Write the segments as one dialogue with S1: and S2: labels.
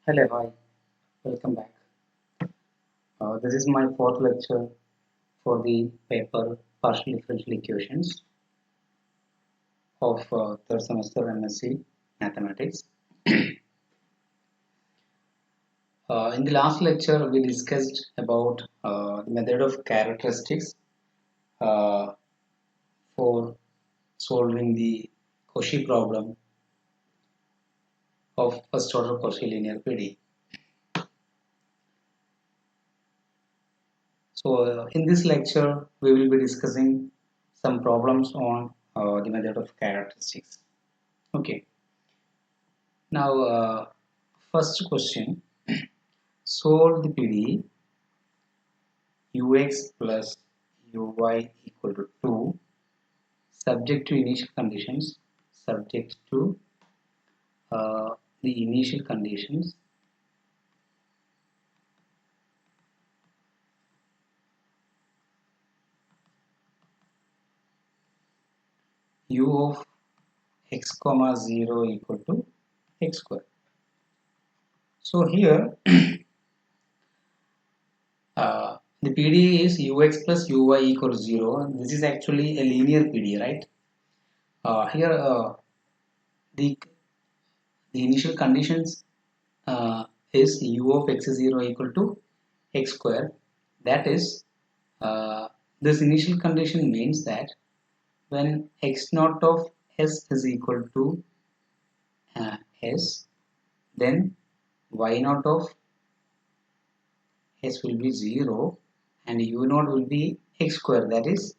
S1: Hello, hi, welcome back. This is my fourth lecture for the paper partial differential equations of third semester M.Sc mathematics. In the last lecture, we discussed about the method of characteristics uh, for solving the Cauchy problem of first order Quasi-Linear PDE. So, in this lecture, we will be discussing some problems on the method of characteristics. Okay. Now, first question, solve the PDE ux plus uy equal to 2 subject to initial conditions, subject to the initial conditions u of x comma 0 equal to x square. So here the PDE is ux plus uy equals 0. This is actually a linear PDE, right? Here the initial conditions is u of x0 equal to x square. That is, this initial condition means that when x naught of s is equal to s, then y naught of s will be 0 and u naught will be x square. That is,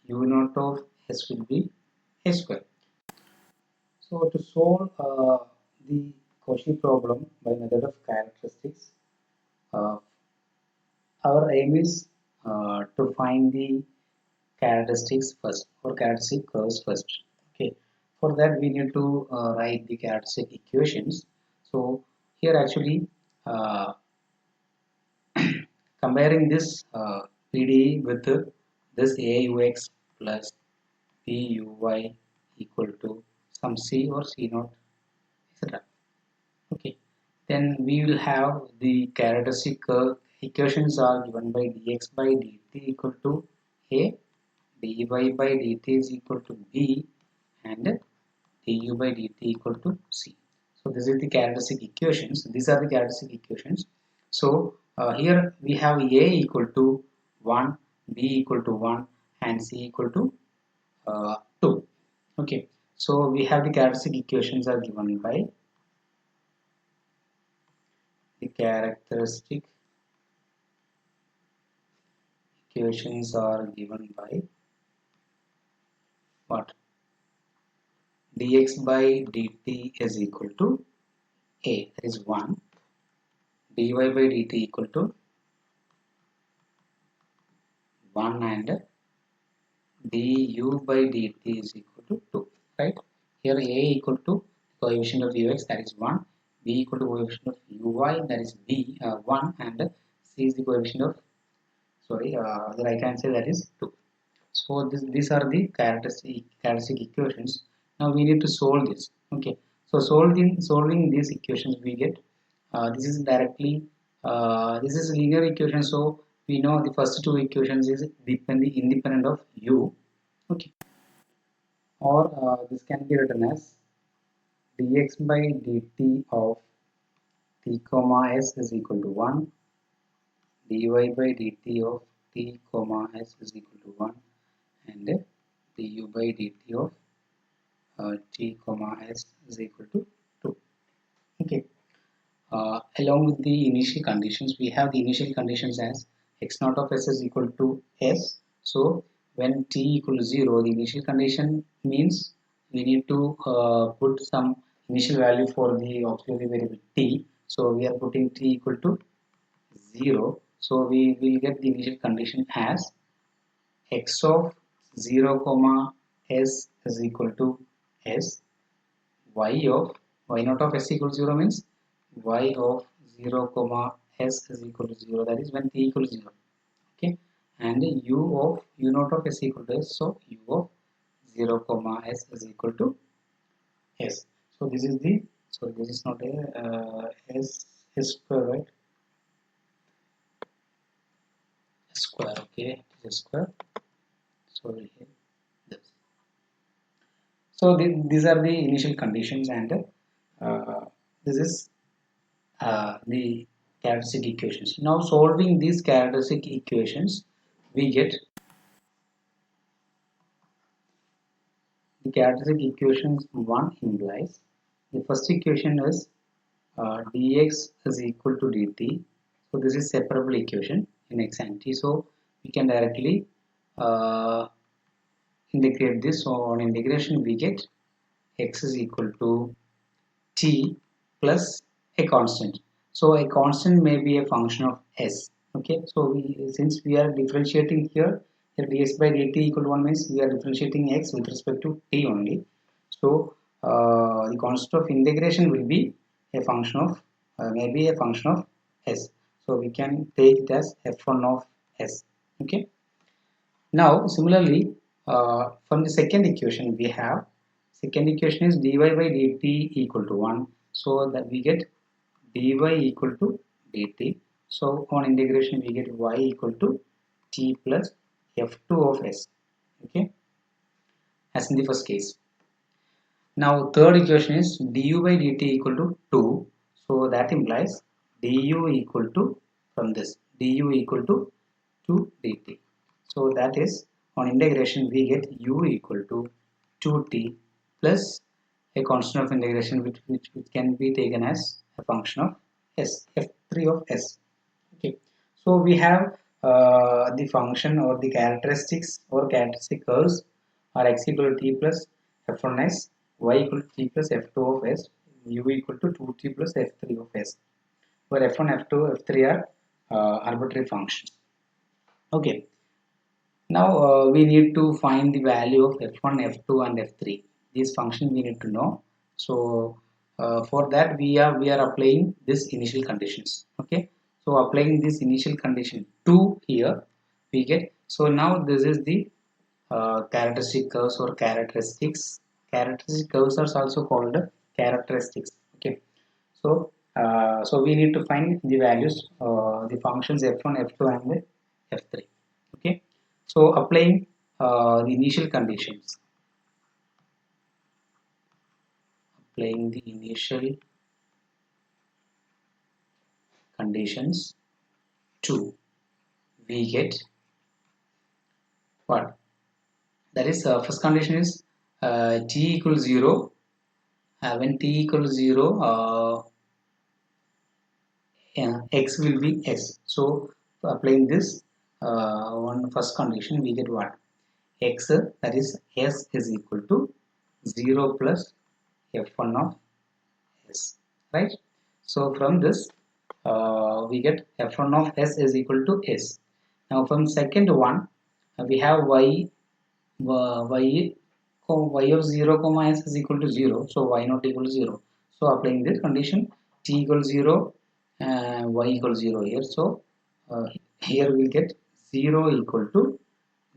S1: u naught of s will be s square. So to solve the Cauchy problem by method of characteristics, uh, our aim is to find the characteristics first or characteristic curves first. Okay, for that we need to write the characteristic equations. So here actually comparing this PDE with this AUX plus PUY equal to some C or C naught, etc. Okay, then we will have the characteristic curve equations are given by dx by dt equal to A, dy by dt is equal to B, and du by dt equal to C. So this is the characteristic equations. These are the characteristic equations. So here we have A equal to 1, B equal to 1, and C equal to 2. Okay, so we have the characteristic equations are given by the characteristic equations are given by what? Dx by dt is equal to A, that is 1, dy by dt equal to 1, and du by dt is equal to 2, right? Here A equal to coefficient of ux, that is 1, B equal to coefficient of uy, that is B 1, and C is the coefficient of, the right hand side, that is 2. So these are the characteristic equations. Now we need to solve this. Okay. So solving these equations, we get this is directly this is linear equation. So we know the first two equations is independent of u. Okay. Or this can be written as dx by dt of t comma s is equal to 1, dy by dt of t comma s is equal to 1, and du by dt of t comma s is equal to 2. Okay. Along with the initial conditions, we have the initial conditions as x naught of s is equal to s. So when t equal to 0, the initial condition means we need to put some initial value for the auxiliary variable t. So we are putting t equal to 0. So we will get the initial condition as x of 0 comma s is equal to s, y of y naught of s equals 0 means y of 0 comma s is equal to 0, that is when t equals 0. Okay, and u of u naught of s equal to s, so u of 0 comma s is equal to s. So this is the So this is not a s square, right? Square, okay, it is square. So here this. So these are the initial conditions, and this is the characteristic equations. Now solving these characteristic equations, we get the characteristic equations. One implies the first equation is dx is equal to dt. So this is separable equation in x and t. So we can directly uh, integrate this. So on integration we get x is equal to t plus a constant. So a constant may be a function of s. Okay, so since we are differentiating here, dx by dt equal to 1 means we are differentiating x with respect to t only. So the constant of integration will be a function of maybe a function of s. So we can take it as f1 of s. Okay. Now, similarly, from the second equation we have, second equation is dy by dt equal to 1. So that we get dy equal to dt. So on integration we get y equal to t plus f2 of s. Okay, as in the first case. Now third equation is du by dt equal to 2. So that implies du equal to, from this, du equal to 2 dt. So that is on integration we get u equal to 2t plus a constant of integration which can be taken as a function of s, f3 of s. Okay, so we have the function or the characteristics or characteristic curves are x equal to t plus f1s, y equal to t plus f2 of s, u equal to 2t plus f3 of s, where f1, f2, f3 are arbitrary functions. Okay, now we need to find the value of f1, f2 and f3. These functions we need to know. So for that we are applying this initial conditions. Okay, so applying this initial condition 2 here we get. So now this is the characteristic curves or characteristics. Characteristic curves are also called characteristics. Okay, so so we need to find the values, the functions f1, f2 and f3. Okay, so applying the initial conditions, applying the initial conditions 2, we get what? That is first condition is t equals 0. When t equals 0, yeah, x will be s. So applying this one first condition, we get what? X, that is s is equal to 0 plus f1 of s, right? So from this we get f1 of s is equal to s. Now from second one we have y y of 0 comma s is equal to 0, so y not equal to 0. So applying this condition, t equals 0 and y equals 0 here. So here we get 0 equal to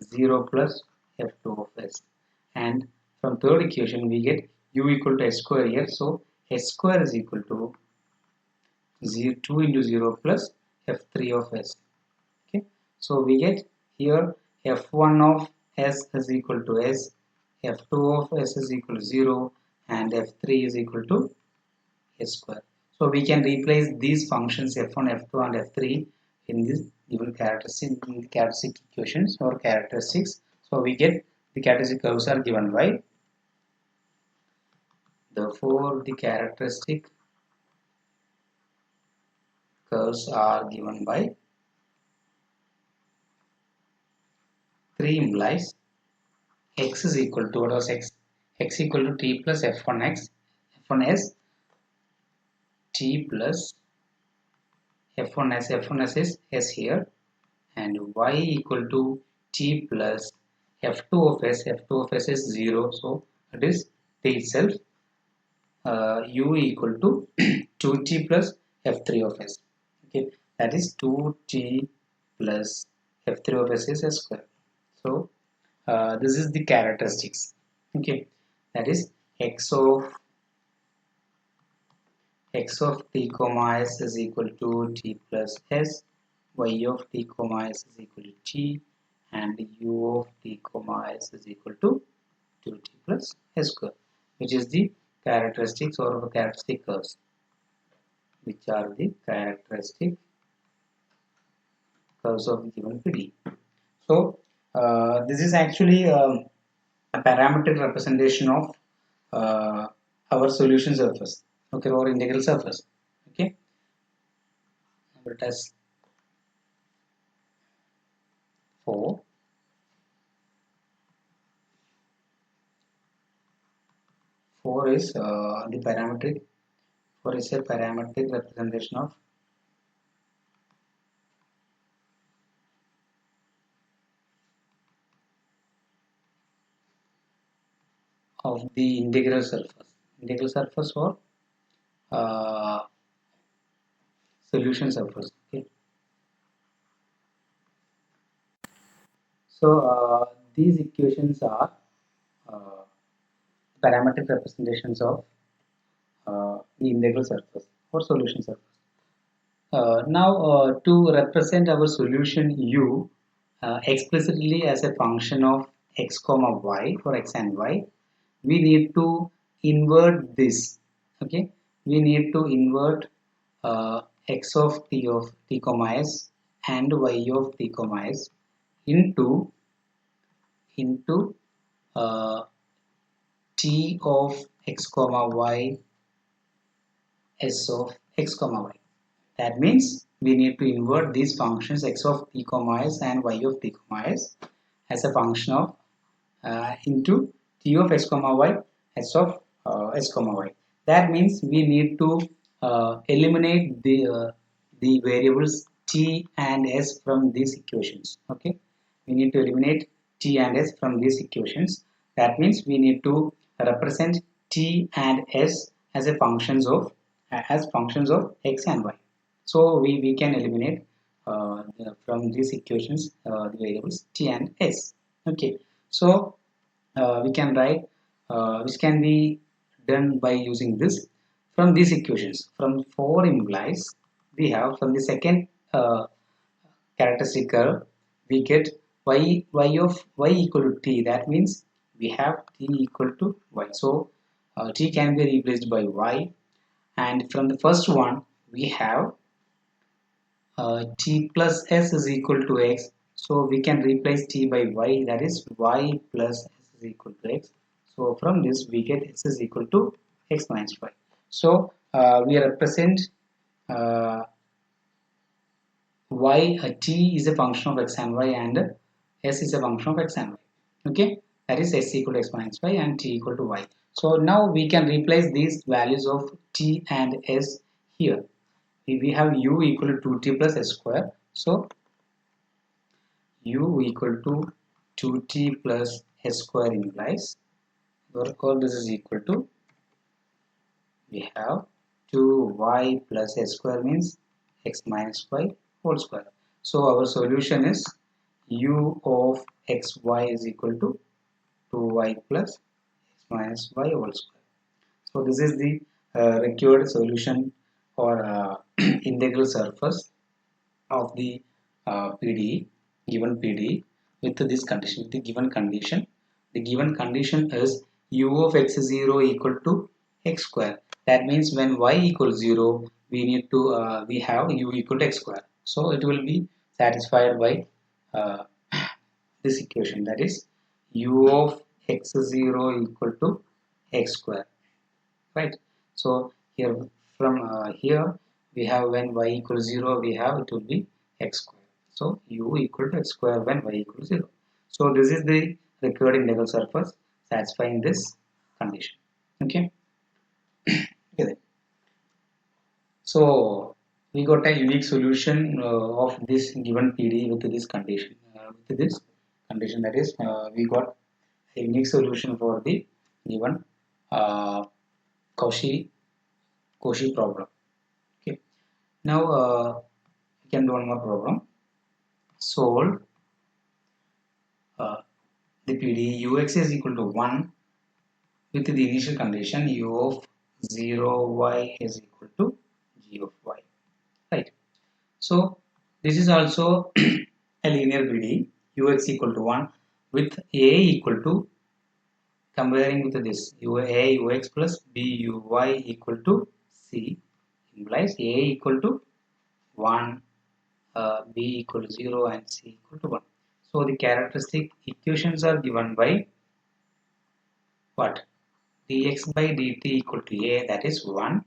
S1: 0 plus f2 of s, and from third equation we get u equal to s square here. So s square is equal to 2 into 0 plus f3 of s. Okay, so we get here f1 of s is equal to s, f2 of s is equal to 0, and f3 is equal to s square. So we can replace these functions f1, f2 and f3 in this given characteristic equations or characteristics. So we get the characteristic curves are given by, therefore the characteristic curves are given by 3 implies x is equal to, what was x? X equal to t plus f1x, f1s, t plus f1s, f1s is s here, and y equal to t plus f2 of s, f2 of s is 0, so it is t itself, u equal to 2t plus f3 of s. Okay, that is 2t plus f3 of s is s square. So this is the characteristics. Okay, that is x of x of t comma s is equal to t plus s, y of t comma s is equal to t, and u of t comma s is equal to 2t plus s square, which is the characteristics or characteristic curves, which are the characteristic curves of the given PDE. So this is actually a parametric representation of our solution surface, okay, or integral surface, okay. Let us 4 4 is the parametric 4 is a parametric representation of the integral surface or uh, solution surface, okay. So these equations are uh, parametric representations of the integral surface or solution surface. Now, to represent our solution u explicitly as a function of x comma y for x and y, we need to invert this. Okay, we need to invert x of t comma s and y of t comma s into t of x comma y s of x comma y. That means we need to invert these functions x of t comma s and y of t comma s as a function of into t of x comma y s of s comma y. That means we need to eliminate the variables t and s from these equations. Okay, we need to eliminate t and s from these equations. That means we need to represent t and s as a functions of x and y. So we can eliminate from these equations the variables t and s. Okay, so we can write which can be done by using this from these equations. From 4 implies we have from the second characteristic curve we get y of y equal to t. That means we have t equal to y. So t can be replaced by y, and from the first one we have t plus s is equal to x, so we can replace t by y, that is y plus s is equal to x. So from this we get s is equal to x minus y. So we represent uh, y t is a function of x and y, and s is a function of x and y. Okay, that is s equal to x minus y and t equal to y. So now we can replace these values of t and s here. We have u equal to 2t plus s square. So u equal to 2t plus s square implies, or this is equal to, we have 2y plus s square means x minus y whole square. So our solution is u of xy is equal to 2y plus x minus y whole square. So this is the required solution or integral surface of the PDE, given PDE with this condition, with the given condition. The given condition is u of x0 equal to x square. That means when y equals 0, we need to we have u equal to x square. So it will be satisfied by uh, this equation, that is u of x0 equal to x square, right? So here from here we have when y equals 0, we have it will be x square. So u equal to x square when y equals 0. So this is the required integral surface satisfying this condition. Okay. Okay. So we got a unique solution of this given PDE with this condition. With this condition, that is, we got a unique solution for the given uh, Cauchy problem. Okay. Now we can do one more problem. Solve uh, the PDE ux is equal to 1 with the initial condition u of 0y is equal to g of y, right? So this is also a linear PDE, ux equal to 1 with a equal to, comparing with this, a ux plus b uy equal to c implies a equal to 1, b equal to 0 and c equal to 1. So the characteristic equations are given by what? Dx by dt equal to a, that is 1,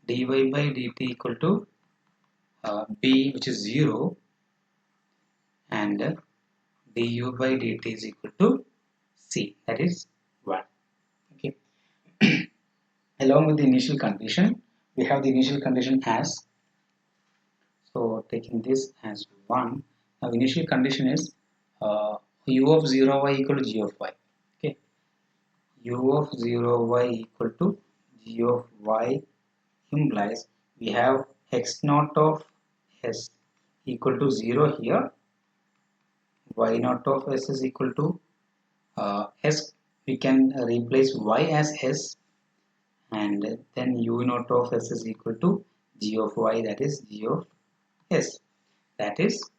S1: dy by dt equal to b, which is 0, and du by dt is equal to c, that is 1. Okay. Along with the initial condition, we have the initial condition as, so taking this as 1. Now initial condition is u of 0y equal to g of y. Okay, u of 0y equal to g of y implies we have x naught of s equal to 0 here, y naught of s is equal to s, we can replace y as s, and then u naught of s is equal to g of y, that is g of s, that is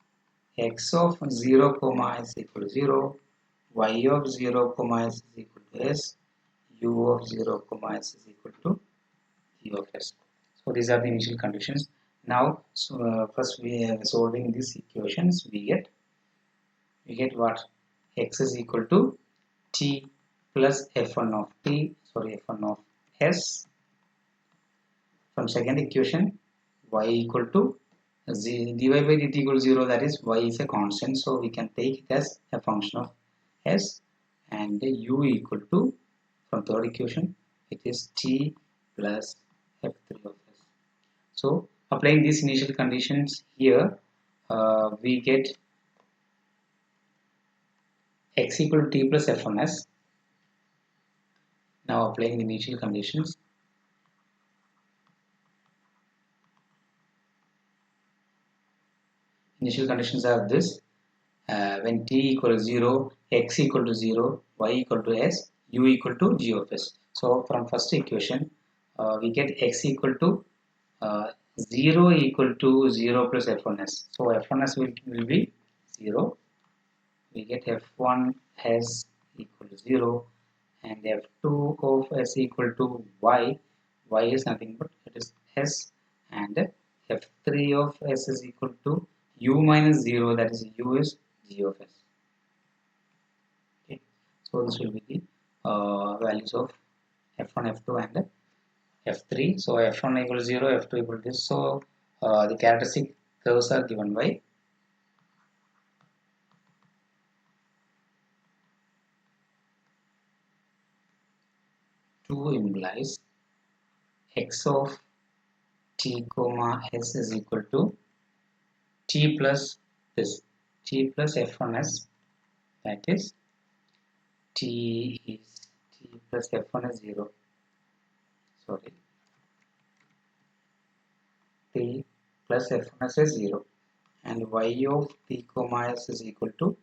S1: x of 0 comma is equal to 0, y of 0 comma is equal to s, u of 0 comma is equal to g of s. So these are the initial conditions. Now first we are solving these equations, we get what? X is equal to t plus f1 of t, sorry, f1 of s. From second equation, y equal to dy by dt equal to 0, that is y is a constant, so we can take it as a function of s, and u equal to, from third equation, it is t plus f3 of s. So applying these initial conditions here, we get x equal to t plus f1s. Now applying the initial conditions, are this: when t equal to 0, x equal to 0, y equal to s, u equal to g of s. So from first equation, we get x equal to 0 equal to 0 plus f1s. So f1s will be 0. We get f1s equal to 0, and f2 of s equal to y. Y is nothing but it is s, and f3 of s is equal to u minus 0, that is u is g of s. Okay, so this will be the values of f1, f2 and f3. So f1 equal to 0, f2 equal to this. So the characteristic curves are given by 2 implies x of t comma s is equal to t plus this, t plus f1s, that is t is t plus f1 is 0, sorry, t plus f1s is 0, and y of t comma s is equal to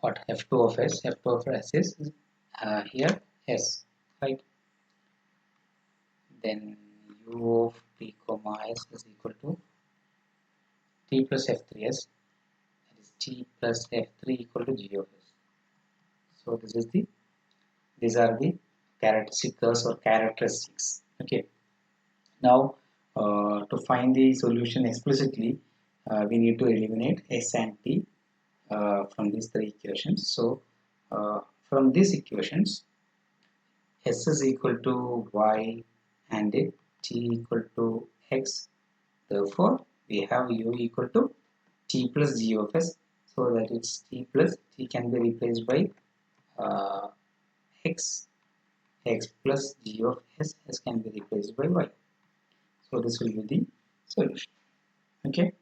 S1: what? f2 of s. F2 of s is here s, right? Then u of t comma s is equal to t plus f3s, that is t plus f3 equal to g of s. So these are the characteristic curves or characteristics. Okay. Now to find the solution explicitly, we need to eliminate s and t from these three equations. So from these equations, s is equal to y and t equal to x. Therefore, we have u equal to t plus g of s. So that it's t plus t can be replaced by uh, x, x plus g of s, s can be replaced by y. So this will be the solution. Okay.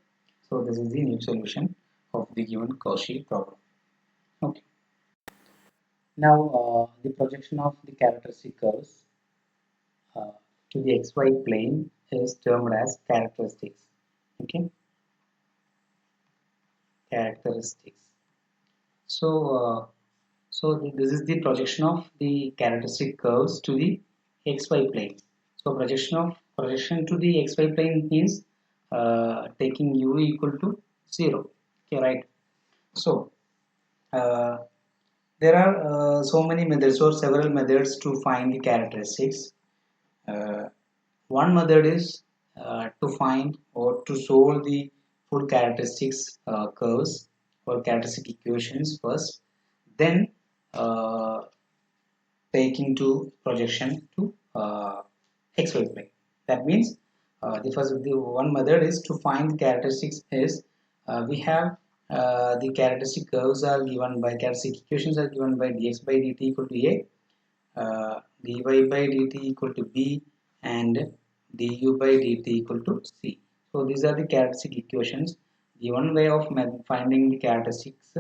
S1: So this is the new solution of the given Cauchy problem. Okay. Now the projection of the characteristic curves to the xy plane is termed as characteristics. Okay, characteristics. So this is the projection of the characteristic curves to the xy plane. So projection to the xy plane means taking u equal to 0. Okay, right. So uh, there are so many methods or several methods to find the characteristics. Uh, One method is to find or to solve the full characteristics curves or characteristic equations first, then uh, taking to projection to xy plane. That means the one method is to find the characteristics is we have the characteristic curves are given by characteristic equations are given by dx by dt equal to a, dy by dt equal to b, and du by dt equal to c. So these are the characteristic equations. The one way of finding the characteristics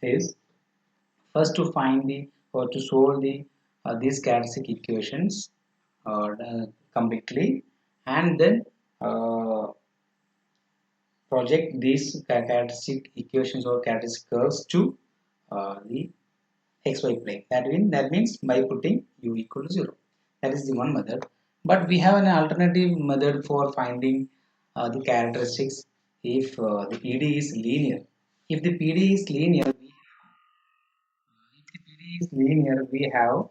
S1: is first to find the or to solve the these characteristic equations completely, and then uh, project these characteristic equations or characteristic curves to the xy plane. That means by putting u equal to 0. That is the one method. But we have an alternative method for finding the characteristics if the PD is linear. If the PD is linear, we have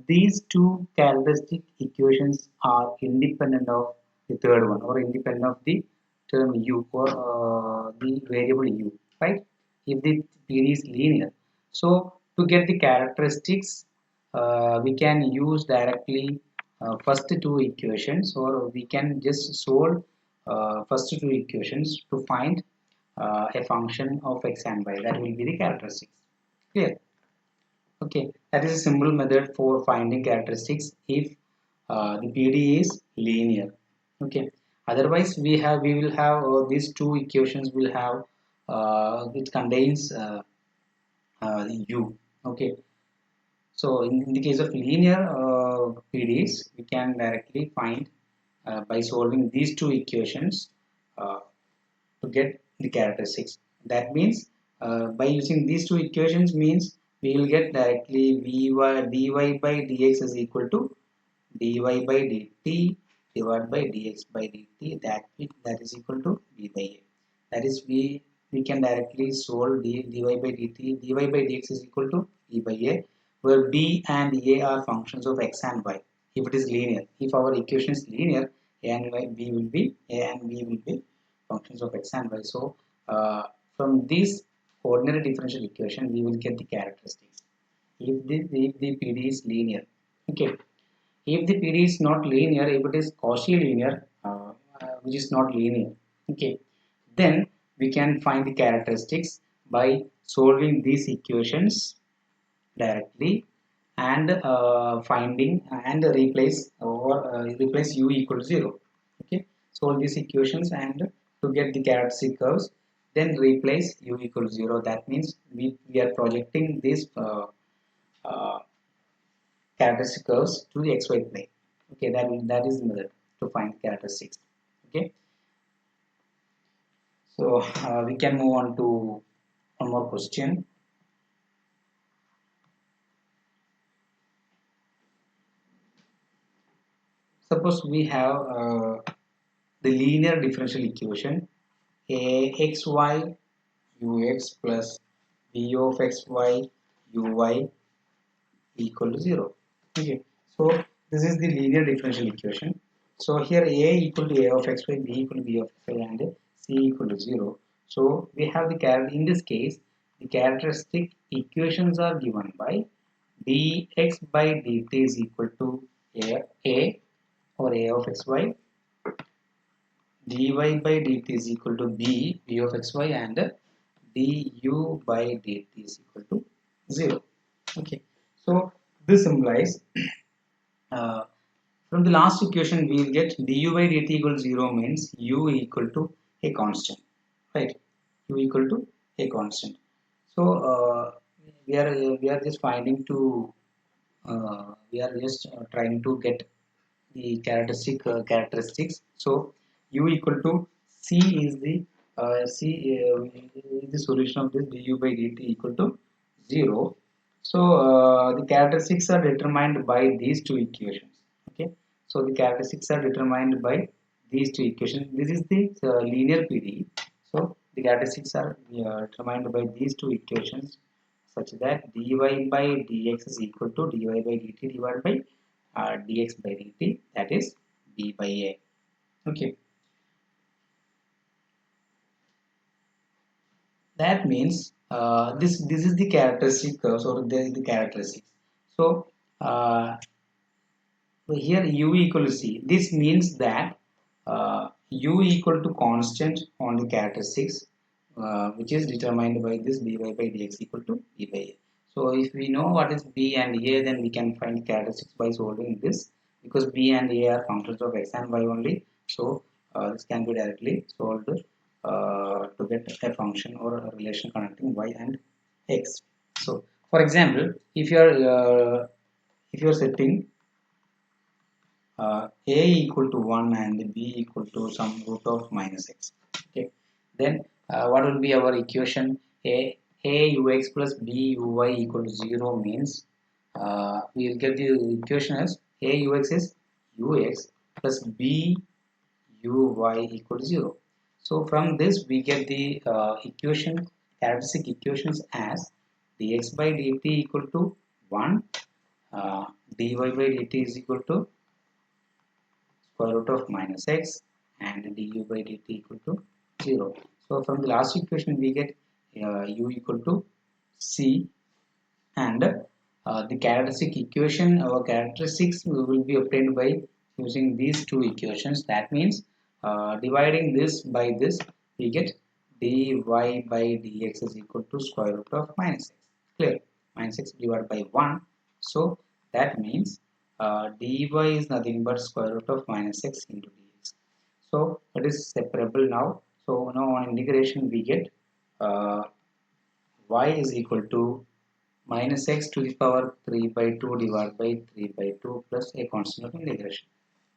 S1: these two characteristic equations are independent of the third one or independent of the term u or the variable u, right? If the PD is linear, so to get the characteristics, we can use directly first two equations, or we can just solve first two equations to find a function of x and y. That will be the characteristics. Clear? Okay, that is a simple method for finding characteristics if the PD is linear. Okay, otherwise we will have these two equations will have which contains u. Okay, so in the case of linear PDs, we can directly find by solving these two equations uh, to get the characteristics. That means by using these two equations means we will get directly dy by dx is equal to dy by dt divided by dx by dt, that is equal to b by a. That is we can directly solve dy by dt, dy by dx is equal to b by a, where b and a are functions of x and y. If it is linear, if our equation is linear, a and b will be functions of x and y. So from this ordinary differential equation we will get the characteristics if the PD is linear. Okay, if the PD is not linear, if it is Cauchy linear, which is not linear, okay, then we can find the characteristics by solving these equations directly, and finding and replace u equal to 0. Okay, solve these equations and to get the characteristic curves, then replace u equal to 0. That means we are projecting this uh, characteristic curves to the xy plane. Okay, that is the method to find characteristics. Okay, so we can move on to one more question. Suppose we have the linear differential equation axy ux plus v of xy uy equal to 0. Okay, so this is the linear differential equation. So here a equal to a of xy, b equal to b of xy, and c equal to 0. So we have the in this case the characteristic equations are given by dx by dt is equal to a or a of xy, dy by dt is equal to b of xy, and du by dt is equal to 0. Okay, so this implies uh, from the last equation we will get du by dt equal to 0 means u equal to a constant, right? U equal to a constant. So we are just finding to we are just trying to get the characteristics. So u equal to c is the c is the solution of this du by dt equal to 0. So the characteristics are determined by these two equations. Okay, so the characteristics are determined by these two equations. This is the linear PDE. So the characteristics are determined by these two equations, such that dy by dx is equal to dy by dt divided by dx by dt, that is b by a. Okay, that means this is the characteristic curves, or there is the characteristics. So so here u equal to c. This means that u equal to constant on the characteristics, which is determined by this dy by dx equal to b by a. So if we know what is b and a, then we can find characteristics by solving this, because b and a are functions of x and y only. So this can be directly solved to get a function or a relation connecting y and x. So for example, if you are setting a equal to 1 and b equal to some root of minus x, okay, then what will be our equation? A ux plus b uy equal to 0 means we will get the equation as a ux is ux plus b uy equal to 0. So from this we get the characteristic equations as dx by dt equal to 1, dy by dt is equal to square root of minus x, and du by dt equal to 0. So from the last equation we get u equal to c, and the characteristic equation, our characteristics will be obtained by using these two equations. That means dividing this by this, we get dy by dx is equal to square root of minus x. Clear? Minus x divided by 1. So that means dy is nothing but square root of minus x into dx. So it is separable now. So now on integration we get uh, y is equal to minus x to the power 3 by 2 divided by 3 by 2 plus a constant of integration.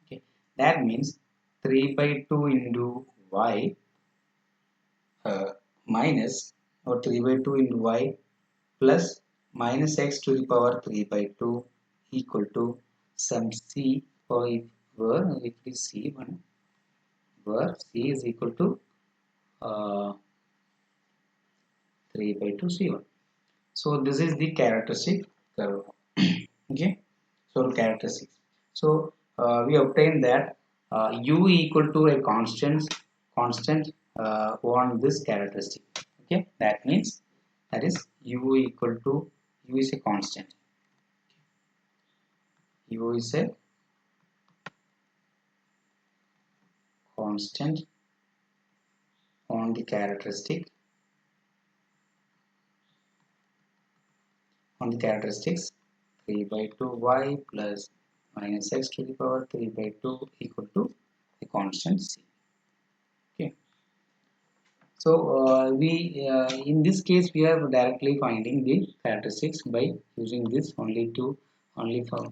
S1: Okay, that means 3 by 2 into y minus, or 3 by 2 into y plus minus x to the power 3 by 2 equal to some c, or if we see one, where c is equal to uh, 3 by 2 c1. So this is the characteristic curve. Okay, so characteristics. So we obtain that u equal to a constant on this characteristic. Okay, that means that is u equal to, u is a constant, u is a constant on the characteristics 3 by 2 y plus minus x to the power 3 by 2 equal to a constant c. Okay, so we in this case we are directly finding the characteristics by using this only for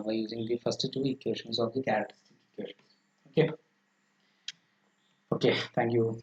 S1: by using the first two equations of the characteristic equations. Okay, okay, thank you.